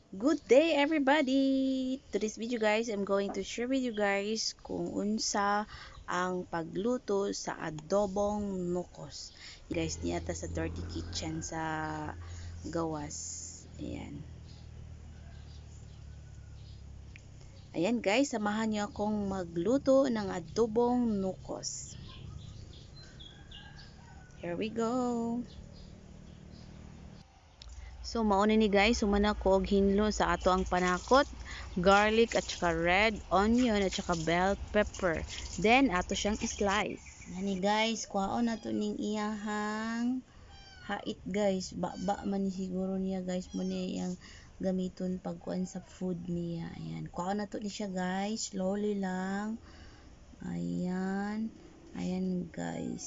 Good day everybody! Today's video guys, I'm going to share with you guys kung unsa ang pagluto sa adobong nukos. Guys, niyata sa Dirty Kitchen sa gawas. Ayan. Ayan guys, samahan niyo akong magluto ng adobong nukos. Here we go! So, mauna ni guys, sumana ko og hinlo sa ato ang panakot, garlic at saka red onion at saka bell pepper. Then, ato siyang slice. Nani guys, kuhaon na to ning iyahang hait guys. Ba man ni siguro niya guys, mo niya yung gamiton pagkuan sa food niya. Ayan, kuhaon na to ni siya guys, slowly lang. Ayan, ayan guys.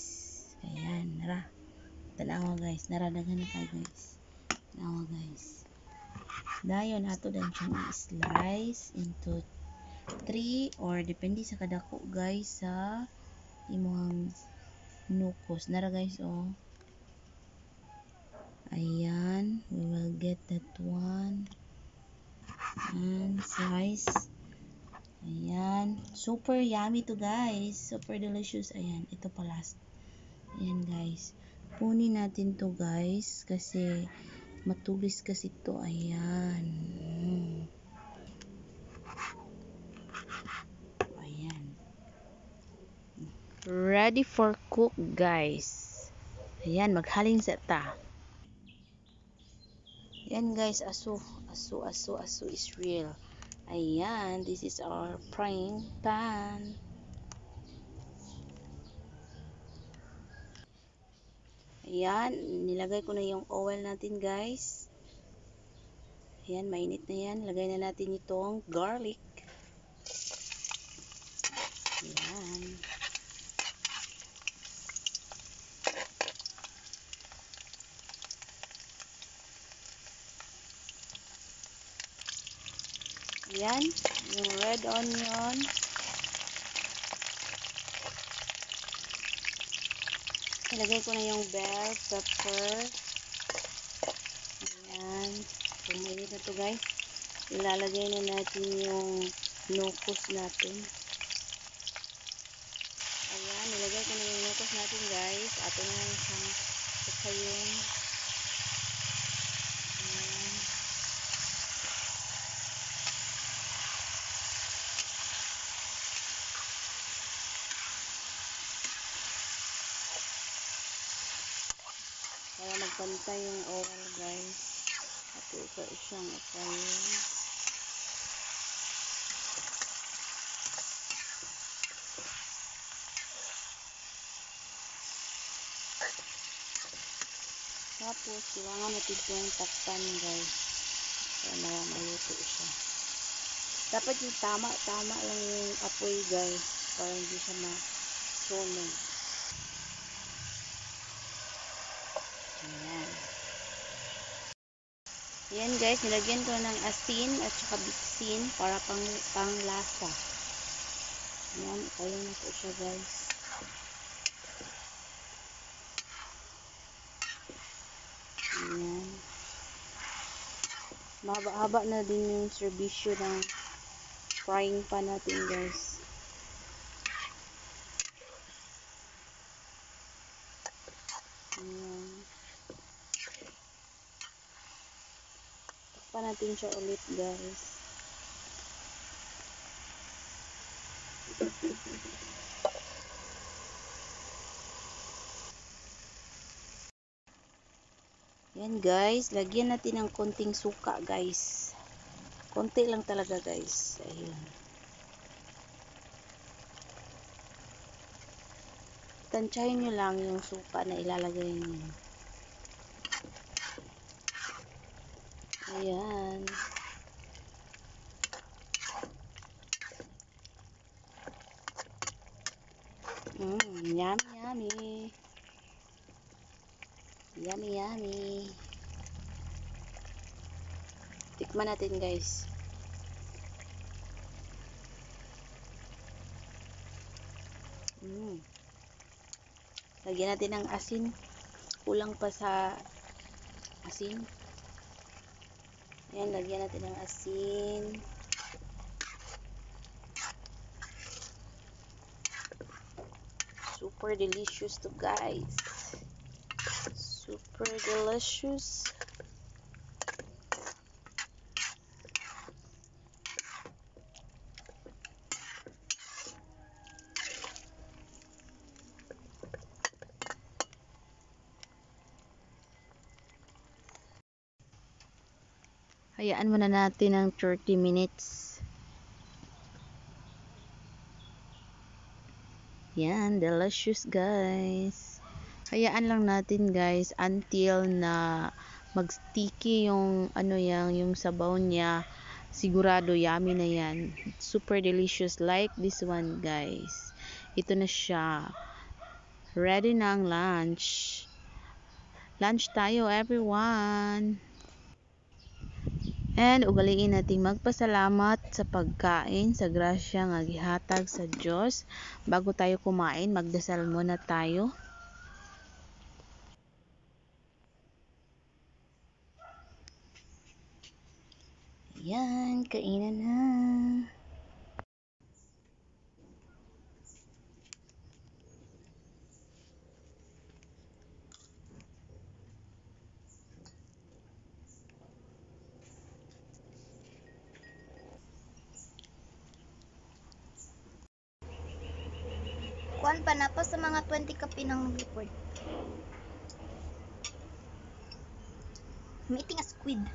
Ayan, nara. Tanawa guys, naradagan na kayo guys. Now guys, dayon ato dan siyang i-slice into 3 or depende sa kadako guys sa imong nukos. Nara guys oh. Ayan, we will get that one. And slice. Ayan, super yummy to guys. Super delicious. Ayan, ito pa last. Ayan guys. Punin natin to guys kasi matulis kasi to. Ayan. Ayan. Ready for cook guys. Ayan, maghalin sa ta. Ayan guys, aso is real. Ayan, this is our frying pan. Ayan, nilagay ko na yung oil natin guys. Ayan, mainit na yan. Lagay na natin itong garlic. Ayan. Ayan, yung red onion. Ilagay ko na yung bell pepper. Ayan. Pumayit na to guys. Ilalagay na natin yung nukos natin. Ayan, nilagay ko na yung nukos natin guys. Ato na lang siyang sukayin. Ayan. Para magpantay yung oil guys. Ato ito siyang sukayin. Tapos, kailangan natin itong takpan guys. Para maluto siya. Dapat yung tama lang yung apoy guys. Para hindi siya masunog. Ayan. Ayan guys, nilagyan ko ng asin at saka bitsin para pang lasa. Ayan, itayo na po siya guys. Ayan. Mahaba-haba na din yung serbisyo ng frying pan natin guys. Ayan. Takpan natin siya ulit guys. Ayan guys, lagyan natin ng konting suka guys. Konti lang talaga guys. Ayun. Tansyahin nyo lang yung suka na ilalagay nyo. Ayan. Yummy. Yummy. Tikman natin guys. Lagyan natin ng asin. Kulang pa sa asin. Ayan, lagyan natin ng asin. Super delicious to, guys. Super delicious. Hayaan muna natin ng 30 minutes. Yan, delicious, guys. Hayaan lang natin, guys, until na mag-sticky yung yung sabaw niya. Sigurado yummy na yan. Super delicious like this one, guys. Ito na siya. Ready na ang lunch. Lunch tayo, everyone. And ugaliin nating magpasalamat sa pagkain, sa grasya nga gihatag sa Dios. Bago tayo kumain, magdasal muna tayo. Yan, kainan na. Kuan pa na pa sa mga 20 ka pinang report. Meeting a squid.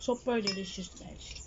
Super delicious, guys.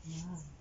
Yeah.